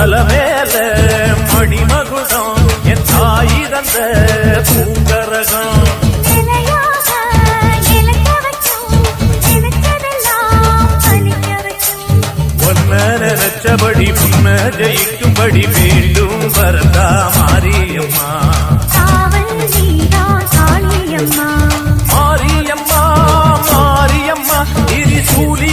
அலமேல மணிமகுடம் என் தாய் தந்த பூங்கரகம் நினைச்சபடி புன்ன ஜெயிக்கும்படி மீண்டும் வரதா மாரியம்மா மாரியம்மா மாரியம்மா இது சூழி